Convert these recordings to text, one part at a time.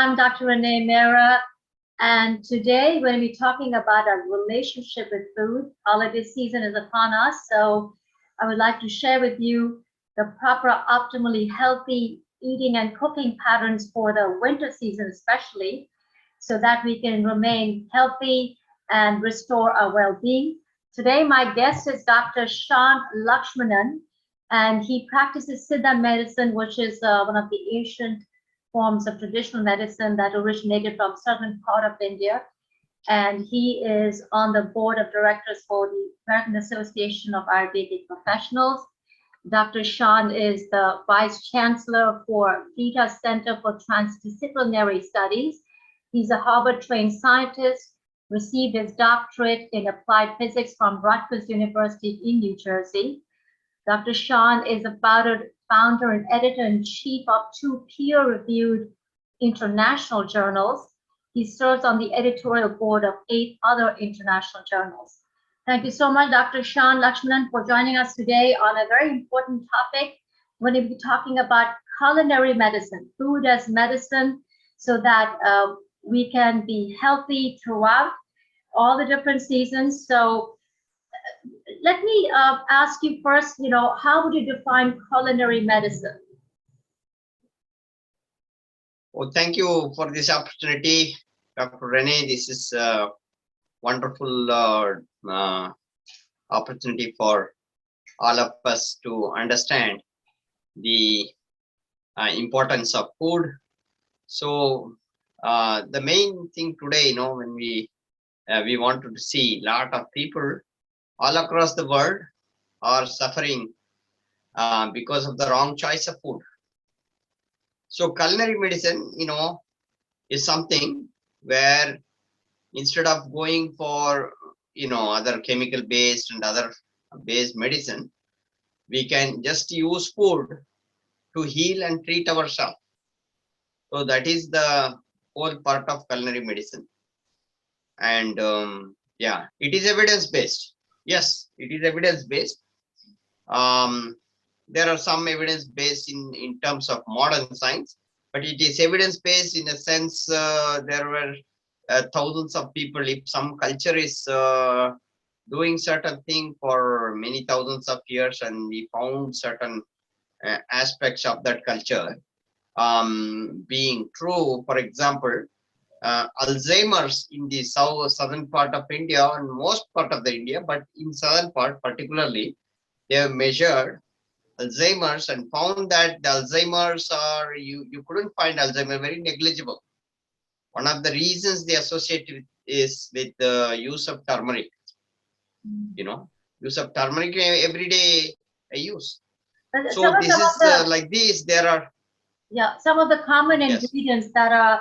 I'm Dr. Renee Mehrra, and today we're going to be talking about our relationship with food. Holiday season is upon us, so I would like to share with you the proper, optimally healthy eating and cooking patterns for the winter season especially, so that we can remain healthy and restore our well-being. Today, my guest is Dr. Shan Lakshmanan, and he practices Siddha Medicine, which is one of the ancient forms of traditional medicine that originated from southern part of India. And he is on the board of directors for the American Association of Ayurvedic Professionals. Dr. Shan is the Vice Chancellor for Vita Center for Transdisciplinary Studies. He's a Harvard-trained scientist, received his doctorate in applied physics from Rutgers University in New Jersey. Dr. Shan is a founder and editor-in-chief of 2 peer-reviewed international journals. He serves on the editorial board of 8 other international journals. Thank you so much, Dr. Shan Lakshmanan, for joining us today on a very important topic. We're going to be talking about culinary medicine, food as medicine, so that we can be healthy throughout all the different seasons. So let me ask you first, how would you define culinary medicine? Well, thank you for this opportunity, Dr. Renee. This is a wonderful opportunity for all of us to understand the importance of food. So the main thing today, when we wanted to see a lot of people all across the world are suffering because of the wrong choice of food. So culinary medicine, is something where instead of going for, other chemical based and other based medicine, we can just use food to heal and treat ourselves. So that is the whole part of culinary medicine. And yeah, it is evidence based. Yes, it is evidence based. There are some evidence based in terms of modern science, but it is evidence based in a sense there were thousands of people. If some culture is doing certain thing for many thousands of years and we found certain aspects of that culture being true, for example, Alzheimer's in the southern part of India and most part of the India, but in southern part particularly, they have measured Alzheimer's and found that the Alzheimer's are, you couldn't find Alzheimer's, very negligible. One of the reasons they associate with is with the use of turmeric. Use of turmeric every day I use. So this is like this. There are some of the common ingredients that are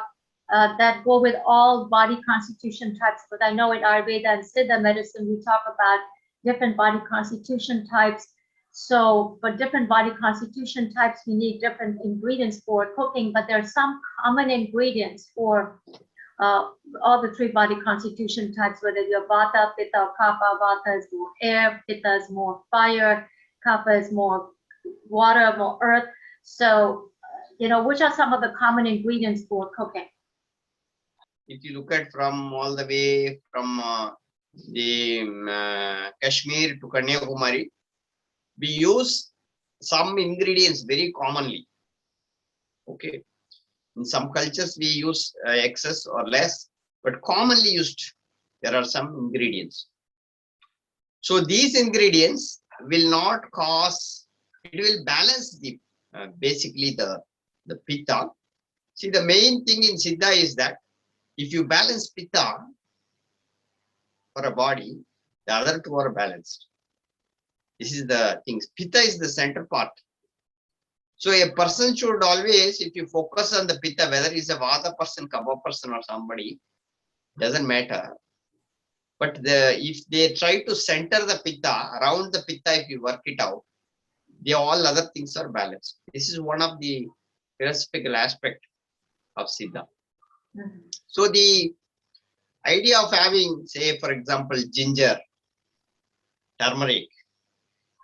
that go with all body constitution types. But I know in Ayurveda and Siddha medicine we talk about different body constitution types. So for different body constitution types, we need different ingredients for cooking, but there are some common ingredients for all the 3 body constitution types, whether you're Vata, Pitta, or Kapha. Vata is more air, Pitta is more fire, Kapha is more water, more earth. So, which are some of the common ingredients for cooking? If you look at from all the way from the Kashmir to Kanyakumari, we use some ingredients very commonly. Okay, in some cultures we use excess or less, but commonly used there are some ingredients. So these ingredients will not cause, it will balance the basically the pitta. See, the main thing in Siddha is that if you balance pitta for a body, the other 2 are balanced. This is the thing. Pitta is the center part. So a person should always, if you focus on the pitta, whether it's a Vata person, Kapha person or somebody, doesn't matter. But if they try to center the pitta, around the pitta, if you work it out, all other things are balanced. This is one of the philosophical aspect of Siddha. So the idea of having, say, for example, ginger, turmeric,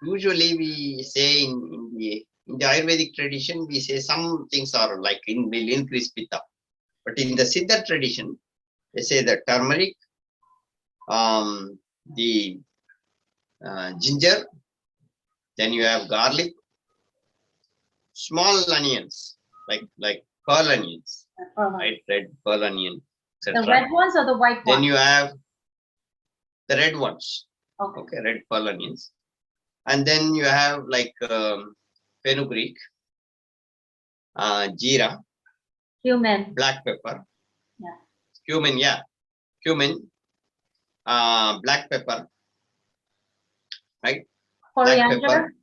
usually we say in the Ayurvedic tradition, we say some things are like will increase pitta. But in the Siddha tradition, they say the turmeric, the ginger, then you have garlic, small onions, like pearl onions, right? Red pearl onion, The etc. red ones or the white ones? Then you have the red ones, Okay. okay, red pearl onions. And then you have like fenugreek, jeera, Cumin. black pepper, Yeah. cumin, black pepper, right? Black Coriander. pepper,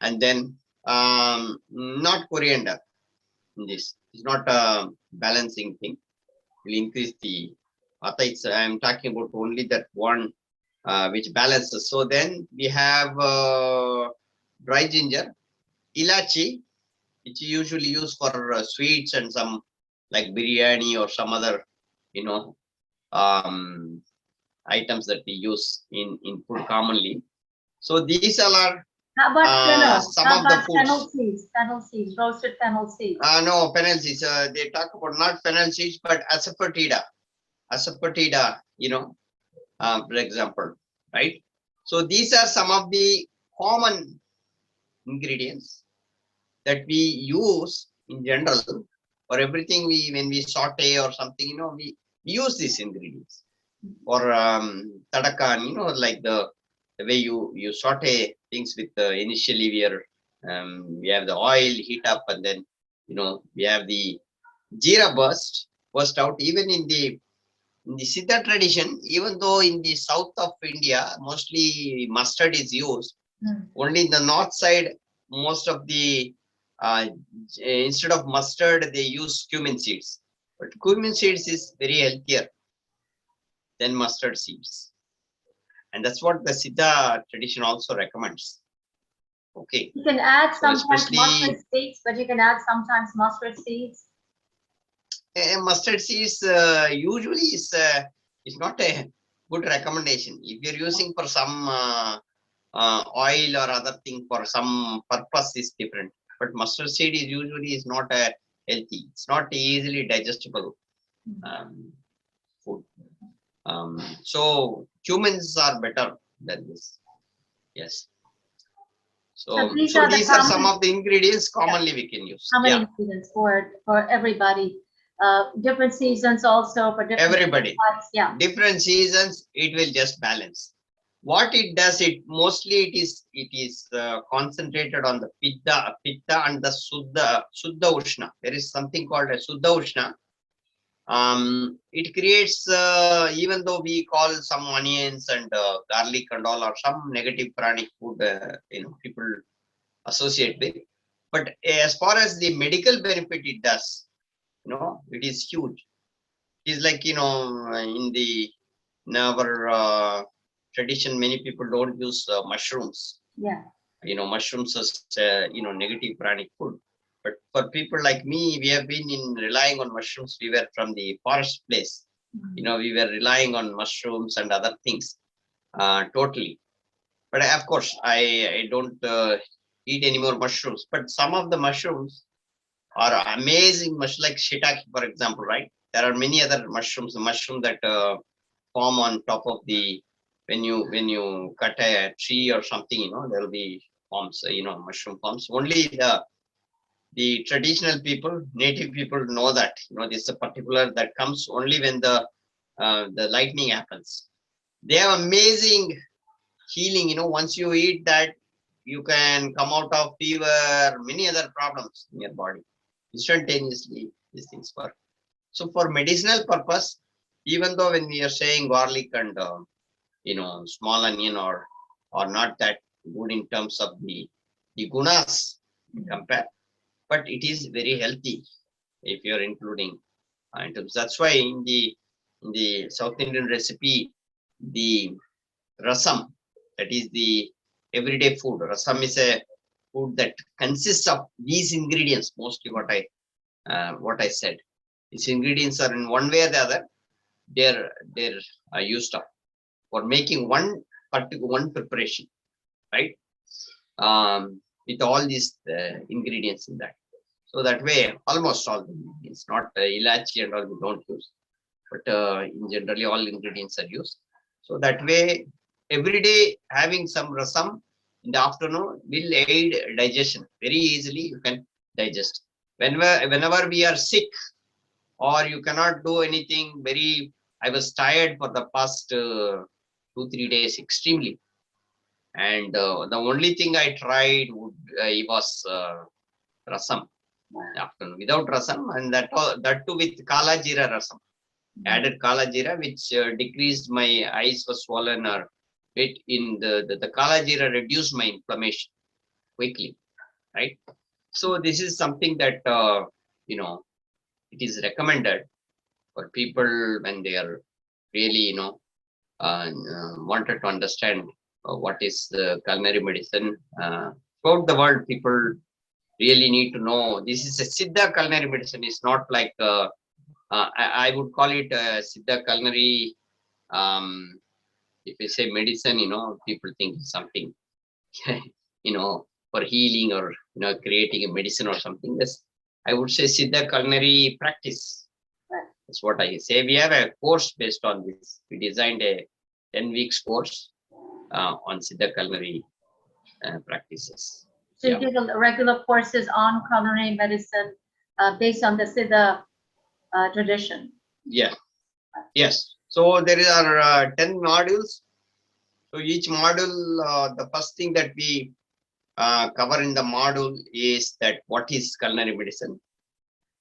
and then not coriander in this. It's not a balancing thing. Will increase the I'm talking about only that one which balances. So then we have dry ginger, ilachi, which you usually use for sweets and some like biryani or some other, you know, items that we use in food commonly. So these all are How about fennel? some How of the about foods. fennel seeds, roasted fennel seeds? No, fennel seeds. They talk about not fennel seeds, but asafoetida, you know, for example, right? So these are some of the common ingredients that we use in general for everything. When we saute or something, you know, we use these ingredients for tadakan, you know, like the way you saute things with initially we have the oil heat up, and then, you know, we have the jeera burst out. Even in the Siddha tradition, even though in the south of India mostly mustard is used, only in the north side most of the instead of mustard they use cumin seeds. But cumin seeds is very healthier than mustard seeds, and that's what the Siddha tradition also recommends. Okay. You can add So sometimes mustard seeds, but you can add sometimes mustard seeds. Mustard seeds usually is not a good recommendation. If you're using for some oil or other thing for some purpose is different. But mustard seed is usually is not a healthy. It's not easily digestible food. So humans are better than this. Yes. So these are some of the ingredients commonly we can use. How many ingredients for everybody? Different seasons also for different everybody. types, yeah. Different seasons, it will just balance. What it does, it is concentrated on the pitta and the suddha ushna. There is something called a suddha ushna. It creates, even though we call some onions and garlic and all or some negative pranic food, you know, people associate with, but as far as the medical benefit it does, you know, it is huge. It is like, you know, in our tradition, many people don't use mushrooms. Yeah. You know, mushrooms as you know, negative pranic food. But for people like me, we have been relying on mushrooms. We were from the forest place. You know, we were relying on mushrooms and other things totally. But of course, I don't eat any more mushrooms. But some of the mushrooms are amazing, much like shiitake, for example, right? There are many other mushrooms. The mushroom that form on top of the when you cut a tree or something, you know, there will be forms, you know, mushroom forms. Only the traditional people, native people know that, you know, this is a particular that comes only when the lightning happens. They have amazing healing, you know. Once you eat that, you can come out of fever, many other problems in your body instantaneously. These things work. So for medicinal purpose, even though when we are saying garlic and you know, small onion or not that good in terms of the gunas compare, but it is very healthy if you are including items. That's why in the South Indian recipe, the rasam, that is the everyday food. Rasam is a food that consists of these ingredients, mostly what I said. These ingredients are in one way or the other, they're used up for making one preparation, right? With all these ingredients in that. So that way, almost all the ingredients, not ilachi and all we don't use, but in generally all ingredients are used. So that way, every day having some rasam in the afternoon will aid digestion. Very easily you can digest. Whenever we are sick or you cannot do anything, I was tired for the past 2-3 days extremely. And the only thing I tried was rasam afternoon without rasam, and that too with kala jeera rasam. Added kala jeera, which decreased my eyes was swollen or bit in the kala jeera reduced my inflammation quickly, right? So this is something that it is recommended for people when they are really wanted to understand what is culinary medicine. Throughout the world, people really need to know this is a Siddha culinary medicine. It's not like I would call it Siddha culinary. If you say medicine, people think something, for healing or creating a medicine or something. Yes, I would say Siddha culinary practice. That's what I say. We have a course based on this. We designed a 10 weeks course on Siddha culinary practices. So you give regular courses on culinary medicine based on the Siddha tradition. Yeah. Yes. So there are 10 modules. So each module, the first thing that we cover in the module is that what is culinary medicine,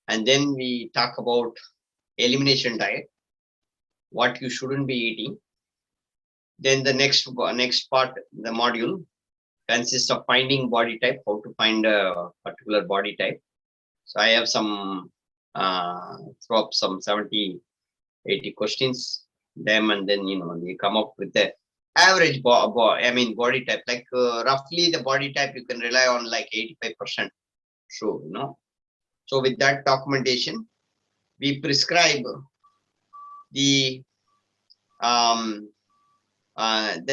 and then we talk about elimination diet, what you shouldn't be eating. Then the next part, the module consists of finding body type, how to find a particular body type. So I have some throw up some 70-80 questions them, and then they come up with the average body type, like roughly the body type you can rely on like 85% true. So with that documentation, we prescribe the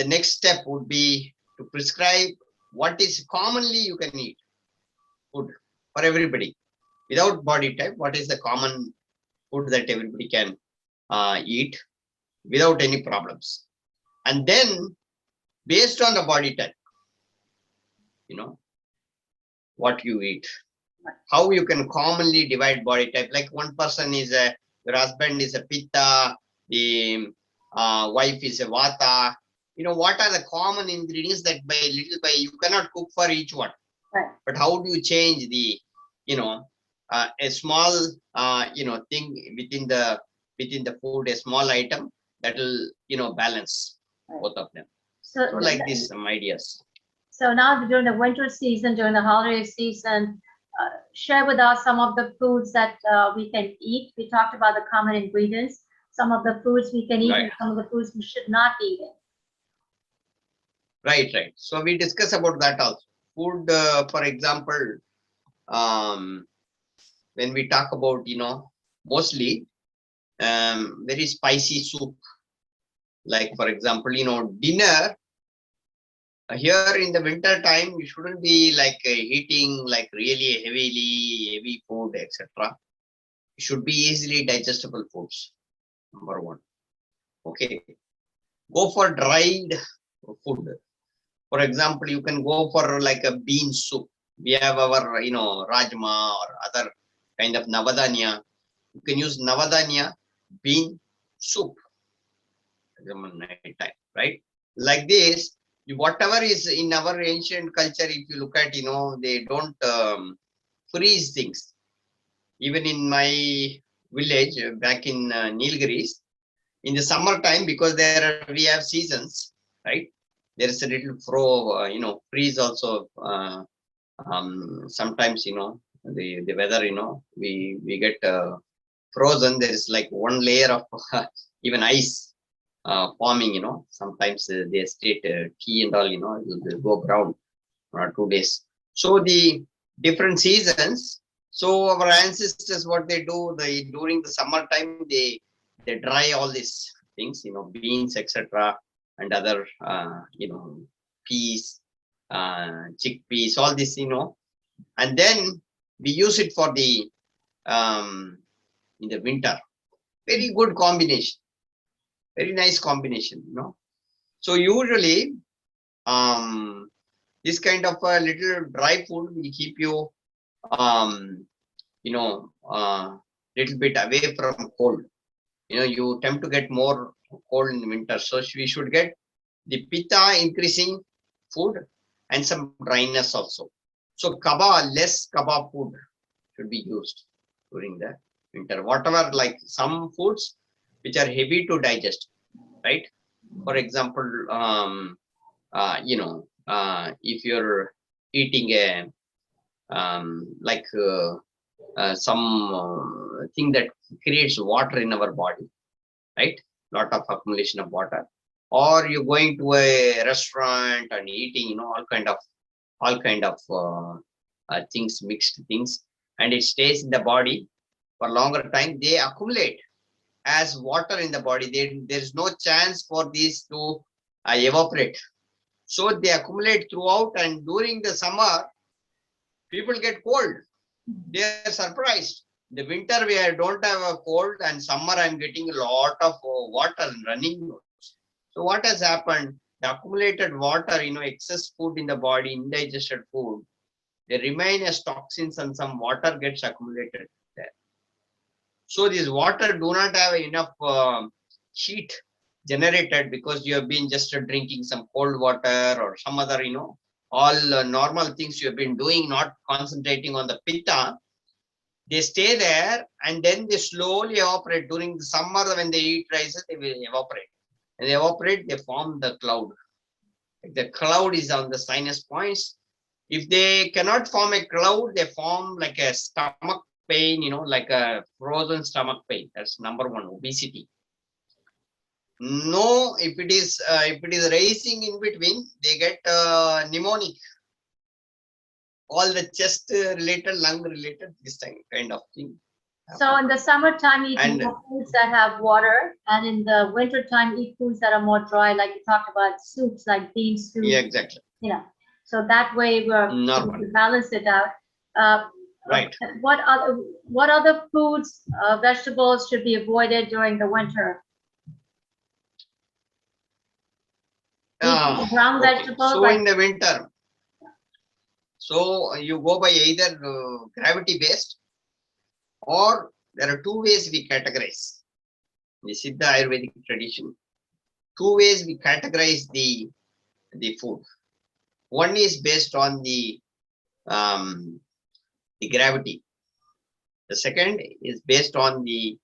next step would be to prescribe what is commonly you can eat food for everybody without body type. What is the common food that everybody can eat without any problems? And then based on the body type, what you eat, how you can commonly divide body type. Like one person is your husband is a pitta, the wife is a vata. What are the common ingredients that by you cannot cook for each one, right? But how do you change the a small thing within the food, a small item that will balance both of them. So like this, some ideas. So now during the winter season, during the holiday season, share with us some of the foods that we can eat. We talked about the common ingredients, some of the foods we can eat, Right. And some of the foods we should not eat. Right. So we discuss about that also. Food, for example, when we talk about, mostly very spicy soup. Like, for example, dinner. Here in the winter time, you shouldn't be like eating like really heavy food, etc. It should be easily digestible foods. Number one. Okay. Go for dried food. For example, you can go for like a bean soup. We have our, rajma or other kind of navadanya. You can use navadanya bean soup. Right? Like this, whatever is in our ancient culture, if you look at, they don't freeze things. Even in my village back in Nilgiris, in the summertime, because we have seasons, right? There is a little freeze also. Sometimes, the weather, we get frozen. There is like one layer of even ice forming, sometimes they state tea and all, it will go brown 2 days. So the different seasons. So our ancestors, what they do, during the summertime, they dry all these things, beans, etc., and other, peas, chickpeas, all this, and then we use it for the in the winter. Very good combination. Very nice combination, you know. So usually this kind of a little dry food will keep you you know, little bit away from cold. You know, you tend to get more cold in winter. So we should get the pitta increasing food and some dryness also. So less kaba food should be used during the winter. Whatever, like some foods which are heavy to digest, right? For example, you know, if you're eating a like some thing that creates water in our body, right? Lot of accumulation of water, or you're going to a restaurant and eating, you know, all kind of things, mixed things, and it stays in the body for longer time. They accumulate as water in the body. There's no chance for these to evaporate. So they accumulate throughout, and during the summer, people get cold. They are surprised. The winter we don't have a cold, and summer I'm getting a lot of water running. So what has happened? The accumulated water, you know, excess food in the body, indigested food, they remain as toxins, and some water gets accumulated there. So this water do not have enough heat generated because you have been just drinking some cold water or some other, you know, all normal things you have been doing, not concentrating on the pitta. They stay there, and then they slowly evaporate. During the summer, when they eat rices, they will evaporate. And they evaporate, they form the cloud. The cloud is on the sinus points. If they cannot form a cloud, they form like a stomach pain, you know, like a frozen stomach pain. That's number one, obesity. No, if it is rising in between, they get pneumonic. All the chest related, lung related, this kind of thing. So in the summertime, eat more foods that have water, and in the wintertime, eat foods that are more dry, like you talked about soups, like bean soup. Yeah, exactly. You know, so that way we balance it out. Right. What other foods, vegetables should be avoided during the winter? Brown vegetables. So in the winter, so you go by either gravity based, or there are two ways we categorize. The Siddha Ayurvedic tradition, two ways we categorize the food. One is based on the gravity. The second is based on the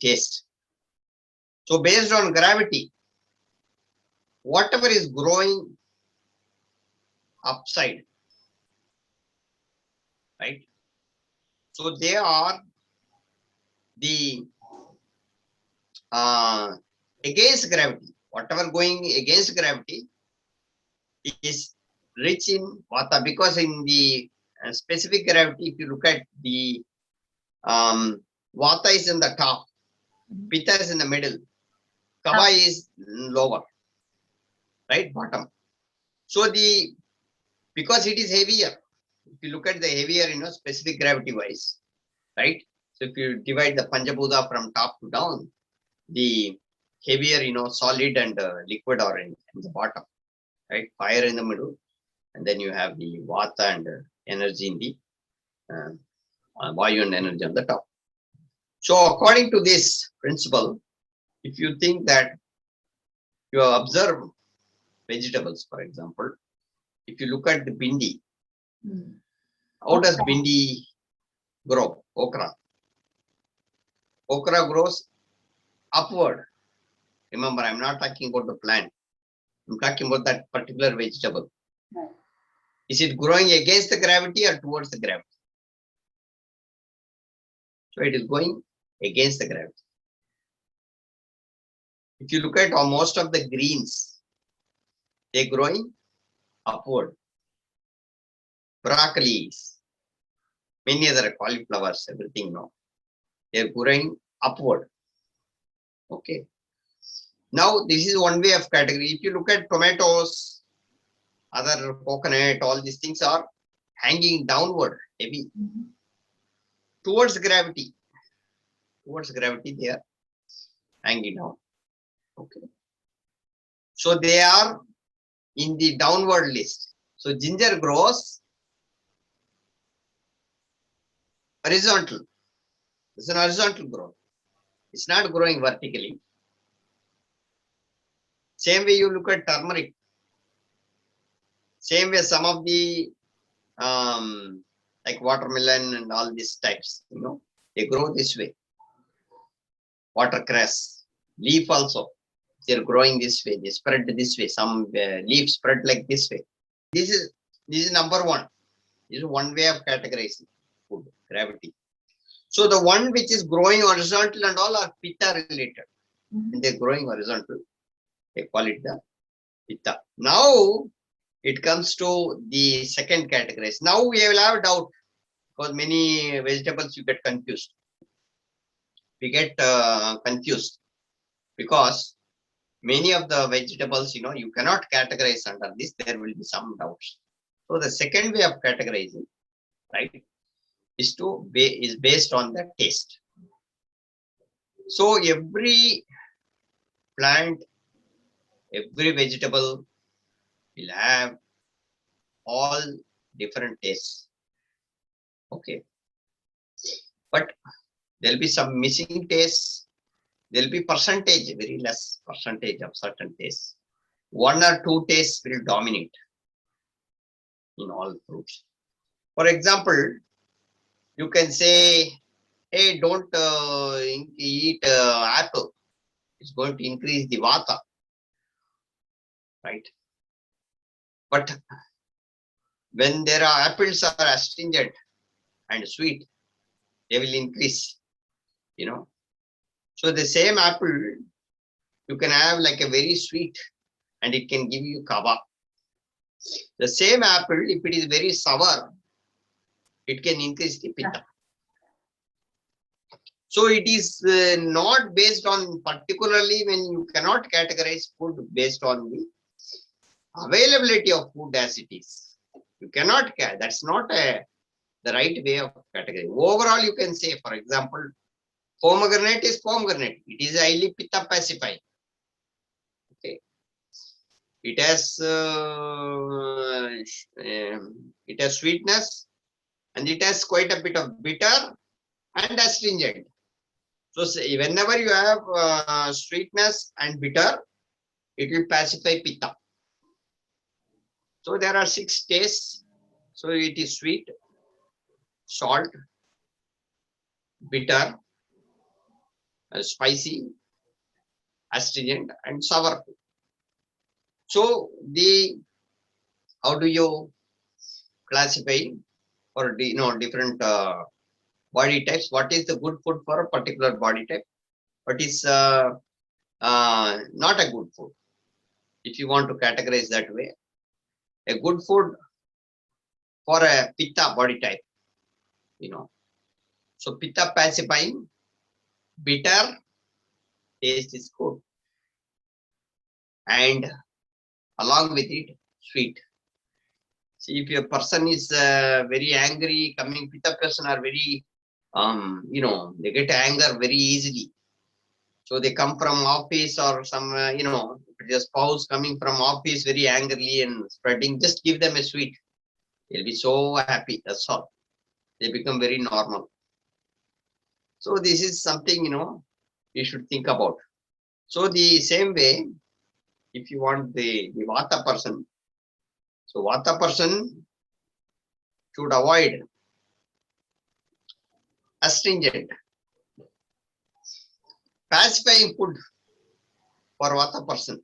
taste. So based on gravity, whatever is growing upside, right? So they are the against gravity. Whatever going against gravity is rich in vata, because in the specific gravity, if you look at the vata is in the top, pitta is in the middle, kava is lower, right, bottom. So because it is heavier, if you look at the heavier, you know, specific gravity wise, right? So if you divide the Panjabhuta from top to down, the heavier, you know, solid and liquid are in the bottom, right? Fire in the middle, and then you have the vata and energy in the vayu and energy on the top. So according to this principle, if you think that you observe vegetables, for example, if you look at the bindi, how does bindi grow? Okra. Okra grows upward. Remember, I'm not talking about the plant. I'm talking about that particular vegetable. Right. Is it growing against the gravity or towards the gravity? So it is going against the gravity. If you look at most of the greens, they're growing upward. Broccolis, many other cauliflowers, everything, no, they're growing upward. Okay. Now this is one way of category. If you look at tomatoes, other coconut, all these things are hanging downward, heavy, Mhm. towards gravity. Towards gravity, they are hanging down. Okay. So they are in the downward list. So ginger grows horizontal. It's an horizontal growth. It's not growing vertically. Same way you look at turmeric. Same way some of the like watermelon and all these types, they grow this way. Watercress, leaf also, they're growing this way. They spread this way. Some leaves spread like this way. This is number one. This is one way of categorizing food, gravity. So the one which is growing horizontal and all are pitta related. Mhm. And they're growing horizontal. They call it the pitta. Now it comes to the second category. Now we will have doubt because many vegetables you get confused. We get confused because many of the vegetables, you cannot categorize under this. There will be some doubts. So the second way of categorizing, right, is based on the taste. So every plant, every vegetable will have all different tastes. Okay. But there'll be some missing tastes. There'll be percentage, very less percentage of certain tastes. One or two tastes will dominate in all fruits. For example, you can say, hey, don't eat apple. It's going to increase the vata, right? But when there are apples are astringent and sweet, they will increase, So the same apple, you can have like a very sweet and it can give you kava. The same apple, if it is very sour, it can increase the pitta. So it is not based on particularly when you cannot categorize food based on the availability of food as it is. You cannot, that's not the right way of categorizing. Overall, you can say, for example, pomegranate is pomegranate. It is highly pitta pacifying. Okay. It has sweetness and it has quite a bit of bitter and astringent. So whenever you have sweetness and bitter, it will pacify pitta. So there are 6 tastes. So it is sweet, salt, bitter, spicy, astringent, and sour. So how do you classify or different body types? What is the good food for a particular body type? What is not a good food? If you want to categorize that way, a good food for a pitta body type, So pitta pacifying, bitter taste is good, and along with it, sweet. See, if a person is very angry, pitta person are very, they get anger very easily. So they come from office or some, a spouse coming from office very angrily and spreading, just give them a sweet. They'll be so happy. That's all. They become very normal. So this is something, you should think about. So the same way, if you want the vata person, so vata person should avoid astringent, pacifying food for vata person,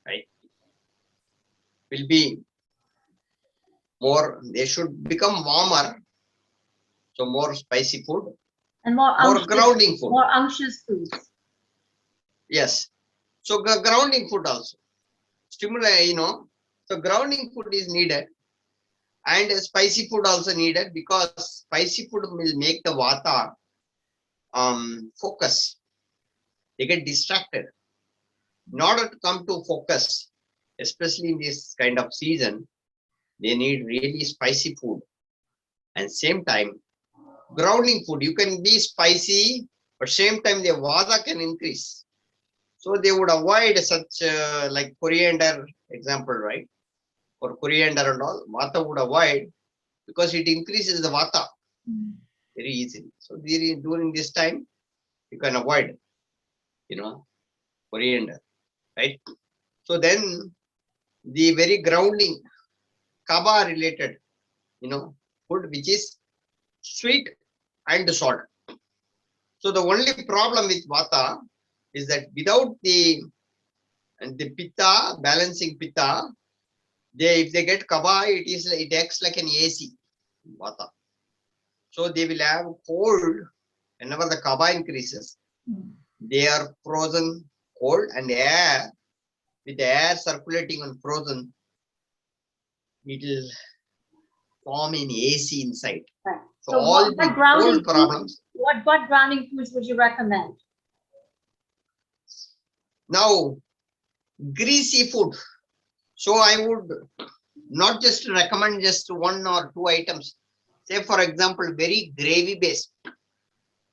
right? Will be more, they should become warmer. So more spicy food And more grounding food. More unctuous foods. Yes. So grounding food also. Stimuli, so grounding food is needed. And spicy food also needed because spicy food will make the vata focus. They get distracted. In order to come to focus, especially in this kind of season, They need really spicy food. And same time, grounding food. You can be spicy, but same time the vata can increase. So they would avoid such like coriander example, right? For coriander and all, vata would avoid because it increases the vata very easily. So during this time, you can avoid, coriander, right? So then the very grounding, kaba related, food which is sweet and salt. So the only problem with vata is that without the pitta, balancing pitta, if they get kaba, it acts like an AC, vata. So they will have cold whenever the kaba increases. They are frozen cold, and air, with the air circulating and frozen, it will form in AC inside. Right. So all the cold problems. What grounding foods would you recommend? Now, greasy food. So I would not just recommend just 1 or 2 items. Say, for example, very gravy based,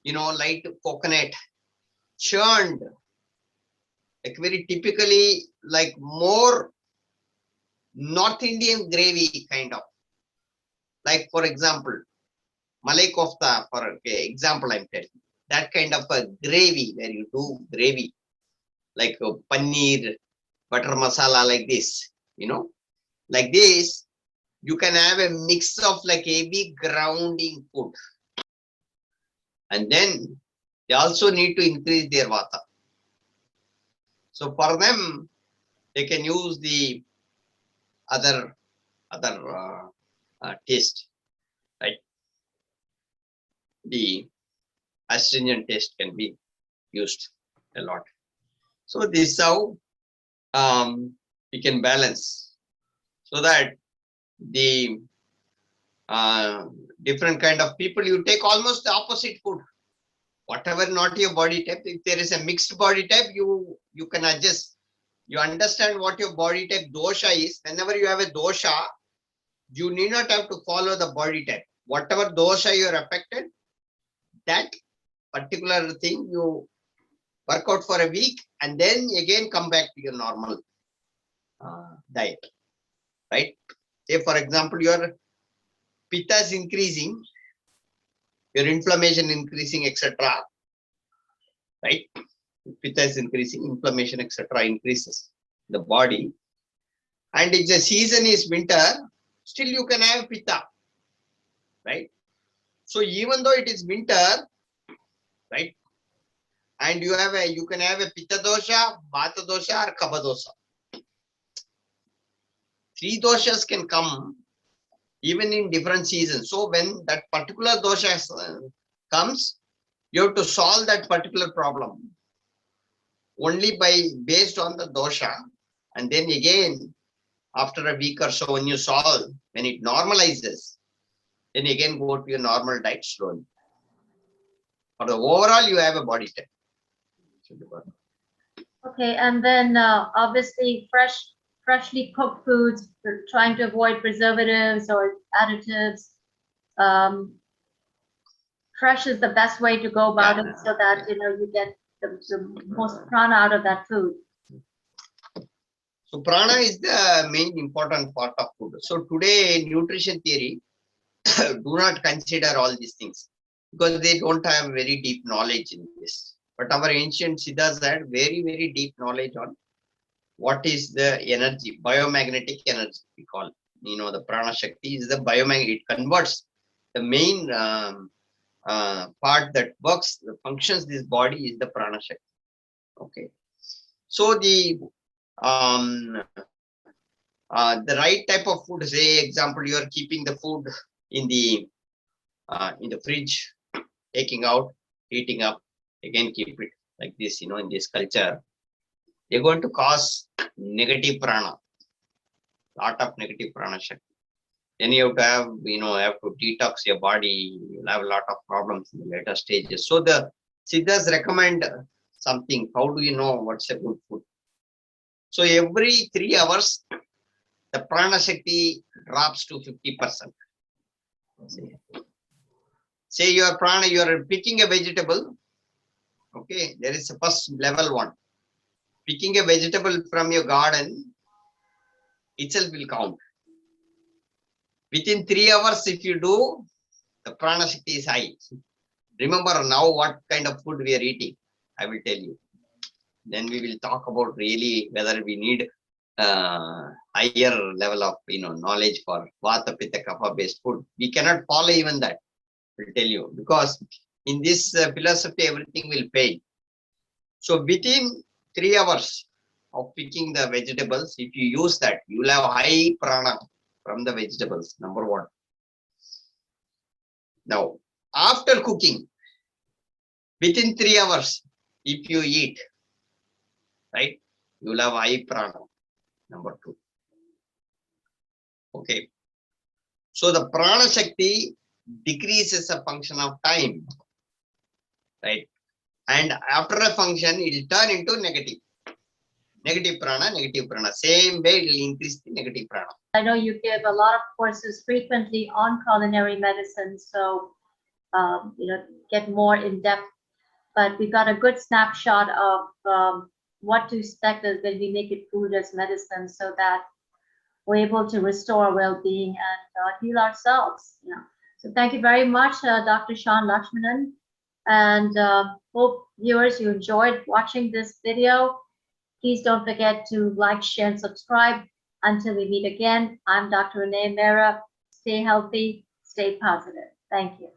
light coconut, churned, like very typically like more North Indian gravy kind of. Like, for example, Malai kofta, for example, I'm telling you. That kind of a gravy where you do gravy, like paneer, butter masala, like this, like this, you can have a mix of like heavy grounding food. And then they also need to increase their vata. So for them, they can use the other taste, right? The astringent taste can be used a lot. So this is how we can balance, so that the different kind of people, you take almost the opposite food, whatever not your body type. If there is a mixed body type, you can adjust. You understand what your body type dosha is. Whenever you have a dosha, you need not have to follow the body type. Whatever dosha you are affected, that particular thing you work out for a week, and then again come back to your normal diet, right? Say, for example, your pitta is increasing, your inflammation increasing, etc., right? Pitta is increasing, inflammation, etc., increases the body. And if the season is winter, still you can have pitta, right? So even though it is winter, right, and you can have a pitta dosha, vata dosha, or kapha dosha. 3 doshas can come even in different seasons. So when that particular dosha comes, you have to solve that particular problem only based on the dosha. And then again, after a week or so, when you solve, when it normalizes, then again go to your normal diet slowly. But overall, you have a body type. Okay, and then obviously freshly cooked foods, trying to avoid preservatives or additives. Fresh is the best way to go about it, so that you get the most prana out of that food. So prana is the main important part of food. So today, nutrition theory do not consider all these things because they don't have very deep knowledge in this. But our ancient Siddhas had very, very deep knowledge on what is the energy, biomagnetic energy, we call it. The prana shakti is the biomagnetic. It converts the main part that works, the functions this body is the prana shakti. Okay. So the right type of food, say example, you are keeping the food in the fridge, taking out, heating up, again keep it like this, in this culture, they're going to cause negative prana, lot of negative prana shakti. Then you have to have, have to detox your body. You'll have a lot of problems in the later stages. So the Siddhas recommend something. How do you know what's a good food? So every 3 hours, the prana shakti drops to 50%. Say your prana, you are picking a vegetable. Okay, there is a first level one. Picking a vegetable from your garden itself will count. Within 3 hours, if you do, the prana shakti is high. Remember now what kind of food we are eating. I will tell you. Then we will talk about really whether we need higher level of knowledge for vata pitta kapha based food. We cannot follow even that. I will tell you, because in this philosophy everything will fail. So within 3 hours of picking the vegetables, if you use that, you will have high prana from the vegetables. Number one. Now after cooking, within 3 hours, if you eat, right, you will have high prana. Number two. Okay. So the prana shakti decreases a function of time, right? And after a function, it will turn into negative. Negative prana, negative prana. Same way, it will increase the negative prana. I know you give a lot of courses frequently on culinary medicine, so get more in depth. But we got a good snapshot of what to expect when we make it food as medicine, so that we're able to restore well-being and heal ourselves. So thank you very much, Dr. Shan Lakshmanan, and hope viewers you enjoyed watching this video. Please don't forget to like, share, and subscribe. Until we meet again, I'm Dr. Renee Mehrra. Stay healthy, stay positive. Thank you.